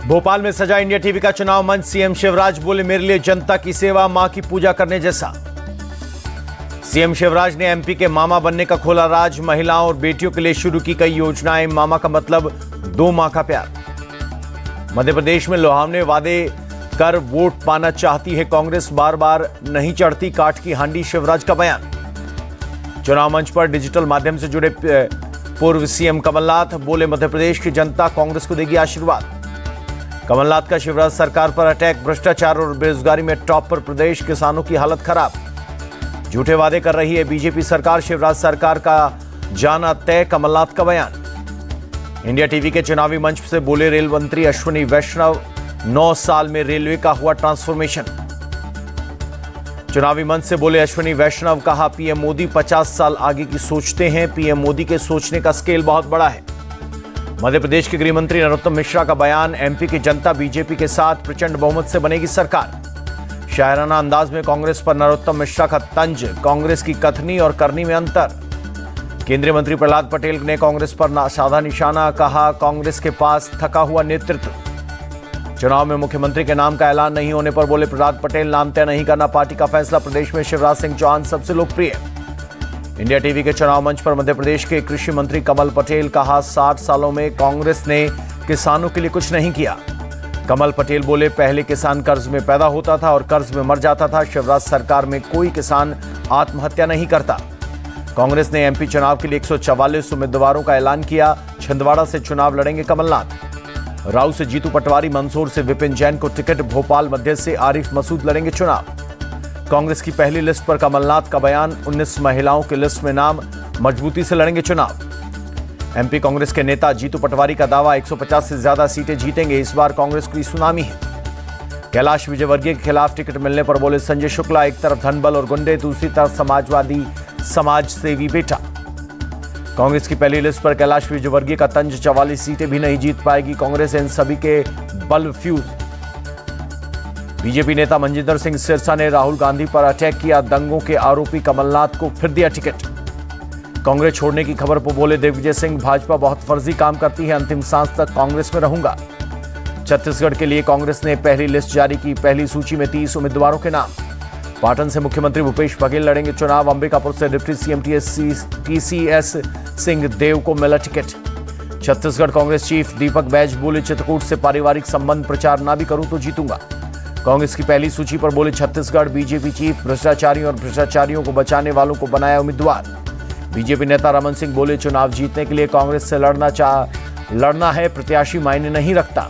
भोपाल में सजा India TV का चुनाव मंच। सीएम शिवराज बोले, मेरे लिए जनता की सेवा मां की पूजा करने जैसा। सीएम शिवराज ने एमपी के मामा बनने का खोला राज। महिलाओं और बेटियों के लिए शुरू की कई योजनाएं। मामा का मतलब 2 माह का प्यार। मध्य प्रदेश में लुभावने वादे कर वोट पाना चाहती है कांग्रेस, बार बार नहीं चढ़ती काठ की हांडी, शिवराज का बयान। चुनाव मंच पर डिजिटल माध्यम से जुड़े पूर्व सीएम कमलनाथ बोले, मध्य प्रदेश की जनता कांग्रेस को देगी आशीर्वाद। कमलनाथ का शिवराज सरकार पर अटैक। भ्रष्टाचार और बेरोजगारी में टॉप पर प्रदेश, किसानों की हालत खराब। झूठे वादे कर रही है बीजेपी सरकार, शिवराज सरकार का जाना तय, कमलनाथ का बयान। इंडिया टीवी के चुनावी मंच से बोले रेल मंत्री अश्विनी वैष्णव, 9 साल में रेलवे का हुआ ट्रांसफॉर्मेशन। चुनावी मंच से बोले अश्विनी वैष्णव, कहा पीएम मोदी 50 साल आगे की सोचते हैं। पीएम मोदी के सोचने का स्केल बहुत बड़ा है। मध्य प्रदेश के गृह मंत्री नरोत्तम मिश्रा का बयान, एमपी की जनता बीजेपी के साथ प्रचंड बहुमत से बनेगी सरकार। शायराना अंदाज में कांग्रेस पर नरोत्तम मिश्रा का तंज, कांग्रेस की कथनी और करनी में अंतर। केंद्रीय मंत्री प्रहलाद पटेल ने कांग्रेस पर साधा निशाना, कहा कांग्रेस के पास थका हुआ नेतृत्व। चुनाव में मुख्यमंत्री के नाम का ऐलान नहीं होने पर बोले प्रहलाद पटेल, नाम तय नहीं करना पार्टी का फैसला। प्रदेश में शिवराज सिंह चौहान सबसे लोकप्रिय। इंडिया टीवी के चुनाव मंच पर मध्य प्रदेश के कृषि मंत्री कमल पटेल, कहा 60 सालों में कांग्रेस ने किसानों के लिए कुछ नहीं किया। कमल पटेल बोले, पहले किसान कर्ज में पैदा होता था और कर्ज में मर जाता था। शिवराज सरकार में कोई किसान आत्महत्या नहीं करता। कांग्रेस ने एमपी चुनाव के लिए 144 उम्मीदवारों का ऐलान किया। छिंदवाड़ा से चुनाव लड़ेंगे कमलनाथ। राऊ से जीतू पटवारी, मंदसौर से विपिन जैन को टिकट। भोपाल मध्य से आरिफ मसूद लड़ेंगे चुनाव। कांग्रेस की पहली लिस्ट पर कमलनाथ का बयान, 19 महिलाओं की लिस्ट में नाम, मजबूती से लड़ेंगे चुनाव। एमपी कांग्रेस के नेता जीतू पटवारी का दावा, 150 से ज्यादा सीटें जीतेंगे। इस बार कांग्रेस की सुनामी है। कैलाश विजयवर्गीय के खिलाफ टिकट मिलने पर बोले संजय शुक्ला, एक तरफ धनबल और गुंडे, दूसरी तरफ समाजवादी समाज सेवी बेटा। कांग्रेस की पहली लिस्ट पर कैलाश विजयवर्गीय का तंज, 44 सीटें भी नहीं जीत पाएगी कांग्रेस। इन सभी के बल फ्यूज। बीजेपी नेता मनजिंदर सिंह सिरसा ने राहुल गांधी पर अटैक किया। दंगों के आरोपी कमलनाथ को फिर दिया टिकट। कांग्रेस छोड़ने की खबर पर बोले दिग्विजय सिंह, भाजपा बहुत फर्जी काम करती है, अंतिम सांस तक कांग्रेस में रहूंगा। छत्तीसगढ़ के लिए कांग्रेस ने पहली लिस्ट जारी की। पहली सूची में 30 उम्मीदवारों के नाम। पाटन से मुख्यमंत्री भूपेश बघेल लड़ेंगे चुनाव। अंबिकापुर से डिप्टी सीएम टीसीएस सिंह देव को मिला टिकट। छत्तीसगढ़ कांग्रेस चीफ दीपक बैज बोले, चित्रकूट से पारिवारिक संबंध प्रचार ना भी करूं तो जीतूंगा। कांग्रेस की पहली सूची पर बोले छत्तीसगढ़ बीजेपी चीफ, भ्रष्टाचारियों और भ्रष्टाचारियों को बचाने वालों को बनाया उम्मीदवार। बीजेपी नेता रमन सिंह बोले, चुनाव जीतने के लिए कांग्रेस से लड़ना है, प्रत्याशी मायने नहीं रखता।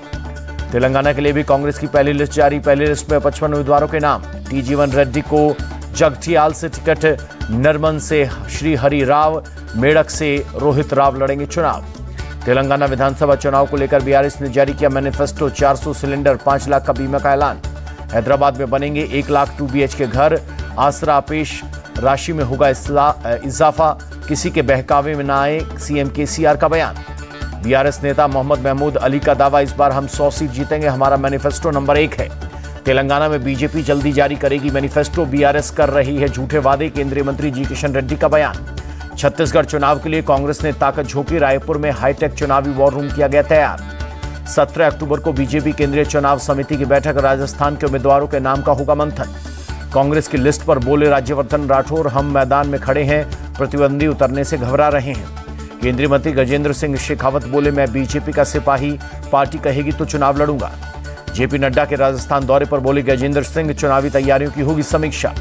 तेलंगाना के लिए भी कांग्रेस की पहली लिस्ट जारी। पहली लिस्ट में 55 उम्मीदवारों के नाम। टी जीवन रेड्डी को जगठियाल से टिकट। नरमन से श्री हरि राव, मेड़क से रोहित राव लड़ेंगे चुनाव। तेलंगाना विधानसभा चुनाव को लेकर बीआरएस ने जारी किया मैनिफेस्टो। 400 सिलेंडर, 5 लाख का बीमा का ऐलान। हैदराबाद में बनेंगे 1 लाख 2 BHK घर। आसरा पेश राशि में होगा इजाफा। किसी के बहकावे में न आए, सीएम केसीआर का बयान। बीआरएस नेता मोहम्मद महमूद अली का दावा, इस बार हम 100 सीट जीतेंगे, हमारा मैनिफेस्टो नंबर 1 है। तेलंगाना में बीजेपी जल्दी जारी करेगी मैनिफेस्टो। बीआरएस कर रही है झूठे वादे, केंद्रीय मंत्री जी किशन रेड्डी का बयान। छत्तीसगढ़ चुनाव के लिए कांग्रेस ने ताकत झोंकी। रायपुर में हाईटेक चुनावी वॉर रूम किया गया तैयार। 17 अक्टूबर को बीजेपी केंद्रीय चुनाव समिति की बैठक। राजस्थान के उम्मीदवारों के नाम का होगा मंथन। कांग्रेस की लिस्ट पर बोले राज्यवर्धन राठौर, हम मैदान में खड़े हैं, प्रतिद्वंदी उतरने से घबरा रहे हैं। केंद्रीय मंत्री गजेंद्र सिंह शेखावत बोले, मैं बीजेपी का सिपाही, पार्टी कहेगी तो चुनाव लड़ूंगा। जेपी नड्डा के राजस्थान दौरे पर बोले गजेंद्र सिंह, चुनावी तैयारियों की होगी समीक्षा।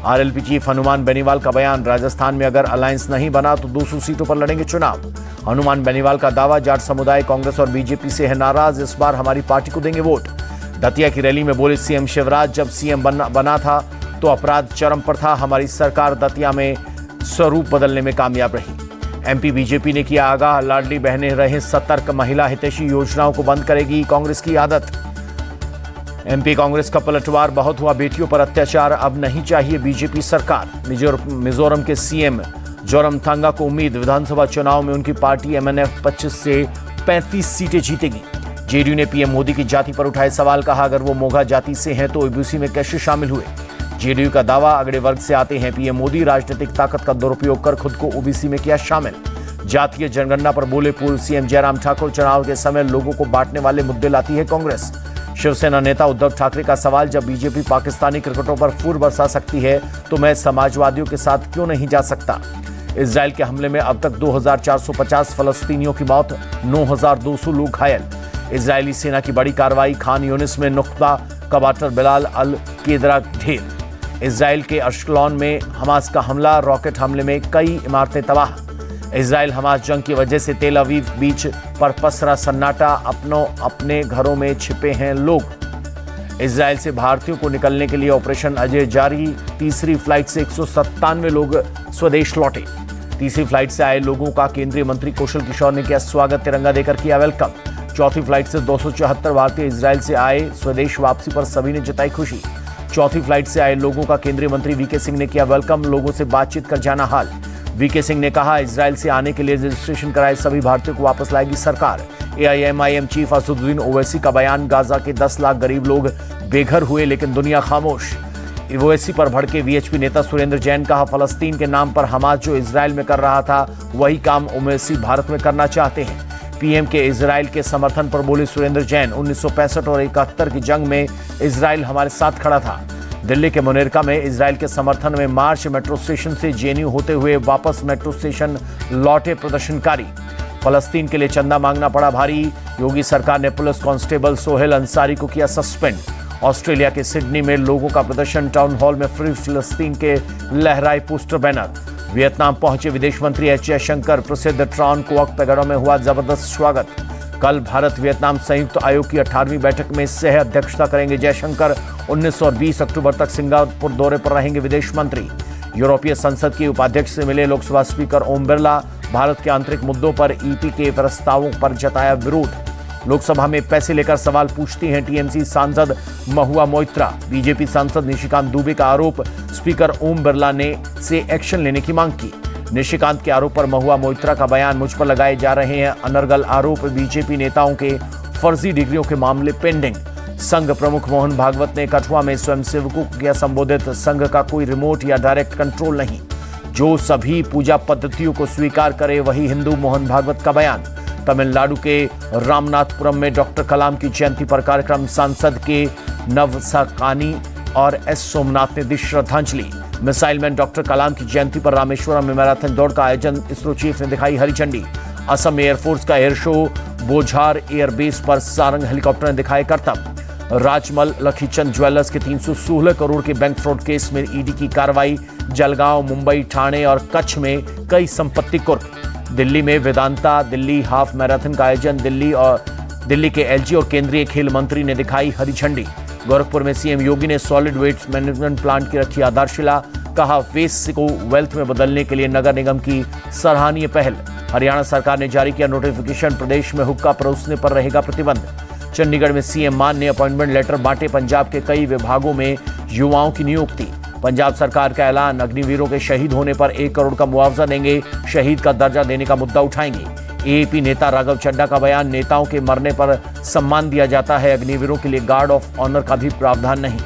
आरएलपी चीफ हनुमान बेनीवाल का बयान, राजस्थान में अगर अलायंस नहीं बना तो 200 सीटों पर लड़ेंगे चुनाव। हनुमान बेनीवाल का दावा, जाट समुदाय कांग्रेस और बीजेपी से है नाराज, इस बार हमारी पार्टी को देंगे वोट। दतिया की रैली में बोले सीएम शिवराज, जब सीएम बना था तो अपराध चरम पर था, हमारी सरकार दतिया में स्वरूप बदलने में कामयाब रही। एमपी बीजेपी ने किया आगाह, लाडली बहनें रहे सतर्क, महिला हितैषी योजनाओं को बंद करेगी कांग्रेस की आदत। एमपी कांग्रेस का पलटवार, बहुत हुआ बेटियों पर अत्याचार, अब नहीं चाहिए बीजेपी सरकार। मिजोरम के सीएम जोरमथंगा को उम्मीद, विधानसभा चुनाव में उनकी पार्टी एमएनएफ 25 से 35 सीटें जीतेगी। जेडीयू ने पीएम मोदी की जाति पर उठाए सवाल, कहा अगर वो मोघा जाति से हैं तो ओबीसी में कैसे शामिल हुए। जेडीयू का दावा, अगड़े वर्ग से आते हैं पीएम मोदी, राजनीतिक ताकत का दुरुपयोग कर खुद को ओबीसी में किया शामिल। जातीय जनगणना पर बोले पूर्व सीएम जयराम ठाकुर, चुनाव के समय लोगों को बांटने वाले मुद्दे लाती है कांग्रेस। शिवसेना नेता उद्धव ठाकरे का सवाल, जब बीजेपी पाकिस्तानी क्रिकेटरों पर फूल बरसा सकती है तो मैं समाजवादियों के साथ क्यों नहीं जा सकता। इजराइल के हमले में अब तक 2450 फलस्तीनियों की मौत, 9200 लोग घायल। इजरायली सेना की बड़ी कार्रवाई, खान यूनिस में नुक्ता कमांडर बिलाल अल केदरा ढेर। इजराइल के अश्कलॉन में हमास का हमला, रॉकेट हमले में कई इमारतें तबाह। इजराइल हमास जंग की वजह से तेल अवीव बीच पर पसरा सन्नाटा, अपने घरों में छिपे हैं लोग। इजराइल से भारतीयों को निकलने के लिए ऑपरेशन अजय जारी, तीसरी फ्लाइट से 197 लोग स्वदेश लौटे। तीसरी फ्लाइट से आए लोगों का केंद्रीय मंत्री कौशल किशोर ने किया स्वागत, तिरंगा देकर किया वेलकम। चौथी फ्लाइट से 274 भारतीय इजराइल से आए, स्वदेश वापसी पर सभी ने जताई खुशी। चौथी फ्लाइट से आए लोगों का केंद्रीय मंत्री वीके सिंह ने किया वेलकम, लोगों से बातचीत कर जाना हाल। वीके सिंह ने कहा, इजराइल से आने के लिए रजिस्ट्रेशन कराए सभी भारतीयों को वापस लाएगी सरकार। एआईएमआईएम चीफ असदुद्दीन ओवैसी का बयान, गाजा के 10 लाख गरीब लोग बेघर हुए लेकिन दुनिया खामोश। ओवैसी पर भड़के वीएचपी नेता सुरेंद्र जैन, कहा फलस्तीन के नाम पर हमास जो इजराइल में कर रहा था वही काम ओवैसी भारत में करना चाहते हैं। पीएम के इजराइल के समर्थन पर बोले सुरेंद्र जैन, 1965 और 71 की जंग में इजराइल हमारे साथ खड़ा था। दिल्ली के मुनेरका में इजराइल के समर्थन में मार्च, मेट्रो स्टेशन से जेएनयू होते हुए वापस मेट्रो स्टेशन लौटे प्रदर्शनकारी। फलस्तीन के लिए चंदा मांगना पड़ा भारी, योगी सरकार ने पुलिस कांस्टेबल सोहेल अंसारी को किया सस्पेंड। ऑस्ट्रेलिया के सिडनी में लोगों का प्रदर्शन, टाउन हॉल में फ्री फिलिस्तीन के लहराए पोस्टर बैनर। वियतनाम पहुंचे विदेश मंत्री एस जयशंकर, प्रसिद्ध ट्रॉन कोक पैगोडा में हुआ जबरदस्त स्वागत। कल भारत वियतनाम संयुक्त आयोग की 18वीं बैठक में सह अध्यक्षता करेंगे जयशंकर। 19 और 20 अक्टूबर तक सिंगापुर दौरे पर रहेंगे विदेश मंत्री। यूरोपीय संसद के उपाध्यक्ष से मिले लोकसभा स्पीकर ओम बिरला, भारत के आंतरिक मुद्दों पर ईपी के प्रस्तावों पर जताया विरोध। लोकसभा में पैसे लेकर सवाल पूछती हैं टीएमसी सांसद महुआ मोइत्रा। बीजेपी सांसद निशिकांत दुबे का आरोप, स्पीकर ओम बिरला ने से एक्शन लेने की मांग की। निशिकांत के आरोप पर महुआ मोइत्रा का बयान, मुझ पर लगाए जा रहे हैं अनर्गल आरोप, बीजेपी नेताओं के फर्जी डिग्रियों के मामले पेंडिंग। संघ प्रमुख मोहन भागवत ने कठुआ में स्वयंसेवकों को किया संबोधित, संघ का कोई रिमोट या डायरेक्ट कंट्रोल नहीं, जो सभी पूजा पद्धतियों को स्वीकार करे वही हिंदू, मोहन भागवत का बयान। तमिलनाडु के रामनाथपुरम में डॉक्टर कलाम की जयंती पर कार्यक्रम, सांसद के नवसाकानी और एस सोमनाथ ने दी श्रद्धांजलि। मिसाइल मैन डॉक्टर कलाम की जयंती पर रामेश्वरम में मैराथन दौड़ का आयोजन, इसरो चीफ ने दिखाई हरी झंडी। असम एयरफोर्स का एयर शो, बोझार एयरबेस पर सारंग हेलीकॉप्टर ने दिखाए करतब। राजमल लखीचंद ज्वेलर्स के 316 करोड़ के बैंक फ्रॉड केस में ईडी की कार्रवाई, जलगांव, मुंबई, ठाणे और कच्छ में कई संपत्ति कुर्क। दिल्ली में वेदांता दिल्ली हाफ मैराथन का आयोजन, दिल्ली के एलजी और केंद्रीय खेल मंत्री ने दिखाई हरी झंडी। गोरखपुर में सीएम योगी ने सॉलिड वेस्ट मैनेजमेंट प्लांट की रखी आधारशिला, कहा वेस्ट को वेल्थ में बदलने के लिए नगर निगम की सराहनीय पहल। हरियाणा सरकार ने जारी किया नोटिफिकेशन, प्रदेश में हुक्का परोसने पर रहेगा प्रतिबंध। चंडीगढ़ में सीएम मान ने अपॉइंटमेंट लेटर बांटे, पंजाब के कई विभागों में युवाओं की नियुक्ति। पंजाब सरकार का ऐलान, अग्निवीरों के शहीद होने पर 1 करोड़ का मुआवजा देंगे, शहीद का दर्जा देने का मुद्दा उठाएंगे। एएपी नेता राघव चड्ढा का बयान, नेताओं के मरने पर सम्मान दिया जाता है, अग्निवीरों के लिए गार्ड ऑफ ऑनर का भी प्रावधान नहीं।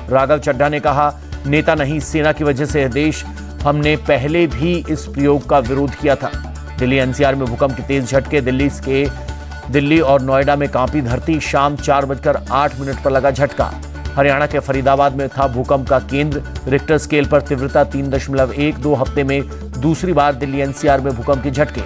राघव चड्ढा ने कहा, नेता नहीं सेना की वजह से देश, हमने पहले भी इस प्रयोग का विरोध किया था। दिल्ली एनसीआर में भूकंप के तेज झटके, दिल्ली और नोएडा में कांपी धरती, शाम 4:08 पर लगा झटका। हरियाणा के फरीदाबाद में था भूकंप का केंद्र, रिक्टर स्केल पर तीव्रता 3.1, 2 हफ्ते में दूसरी बार दिल्ली एनसीआर में भूकंप के झटके।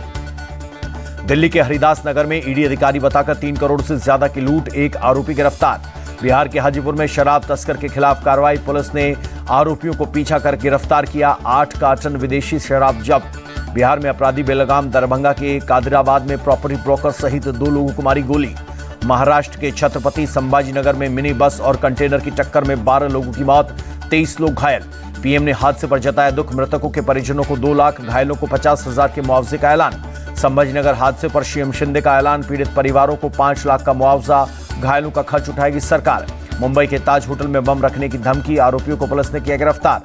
दिल्ली के हरिदास नगर में ईडी अधिकारी बताकर 3 करोड़ से ज्यादा की लूट, 1 आरोपी गिरफ्तार। बिहार के हाजीपुर में शराब तस्कर के खिलाफ कार्रवाई, पुलिस ने आरोपियों को पीछा कर गिरफ्तार किया, 8 कार्टन विदेशी शराब जब्त। बिहार में अपराधी बेलगाम, दरभंगा के कादिराबाद में प्रॉपर्टी ब्रोकर सहित 2 लोगों को मारी गोली। महाराष्ट्र के छत्रपति संभाजीनगर में मिनी बस और कंटेनर की टक्कर में 12 लोगों की मौत, 23 लोग घायल। पीएम ने हादसे पर जताया दुख, मृतकों के परिजनों को 2 लाख, घायलों को 50,000 के मुआवजे का ऐलान। संभाजीनगर हादसे पर सीएम शिंदे का ऐलान, पीड़ित परिवारों को 5 लाख का मुआवजा, घायलों का खर्च उठाएगी सरकार। मुंबई के ताज होटल में बम रखने की धमकी, आरोपियों को पुलिस ने किया गिरफ्तार।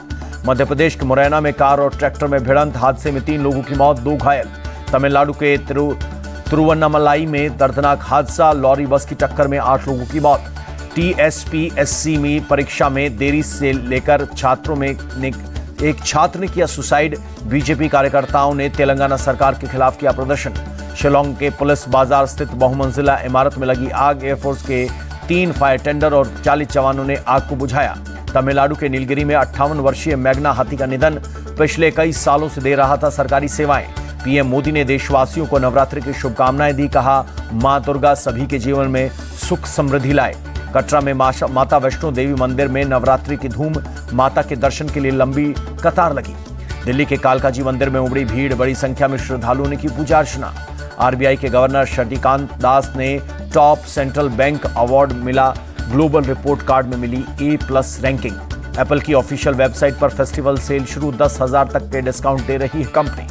मध्य प्रदेश के मुरैना में कार और ट्रैक्टर में भिड़ंत, हादसे में 3 लोगों की मौत, 2 घायल। तमिलनाडु के तिरुवन्नामलाई में दर्दनाक हादसा, लॉरी बस की टक्कर में 8 लोगों की मौत। टीएसपीएससी में परीक्षा में देरी से लेकर छात्रों में एक छात्र ने किया सुसाइड। बीजेपी कार्यकर्ताओं ने तेलंगाना सरकार के खिलाफ किया प्रदर्शन। शिलोंग के पुलिस बाजार स्थित बहुमंजिला इमारत में लगी आग। एयरफोर्स के 3 फायर टेंडर और 40 जवानों ने आग को बुझाया। तमिलनाडु के नीलगिरी में 58 वर्षीय मेघना हाथी का निधन। पिछले कई सालों से दे रहा था सरकारी सेवाएं। पीएम मोदी ने देशवासियों को नवरात्रि की शुभकामनाएं दी। कहा, मां दुर्गा सभी के जीवन में सुख समृद्धि लाए। कटरा में माता वैष्णो देवी मंदिर में नवरात्रि की धूम। माता के दर्शन के लिए लंबी कतार लगी। दिल्ली के कालकाजी मंदिर में उमड़ी भीड़। बड़ी संख्या में श्रद्धालुओं ने की पूजा अर्चना। आरबीआई के गवर्नर शक्तिकांत दास ने टॉप सेंट्रल बैंक अवार्ड मिला। ग्लोबल रिपोर्ट कार्ड में मिली A+ रैंकिंग। एप्पल की ऑफिशियल वेबसाइट पर फेस्टिवल सेल शुरू। 10,000 तक के डिस्काउंट दे रही है कंपनी।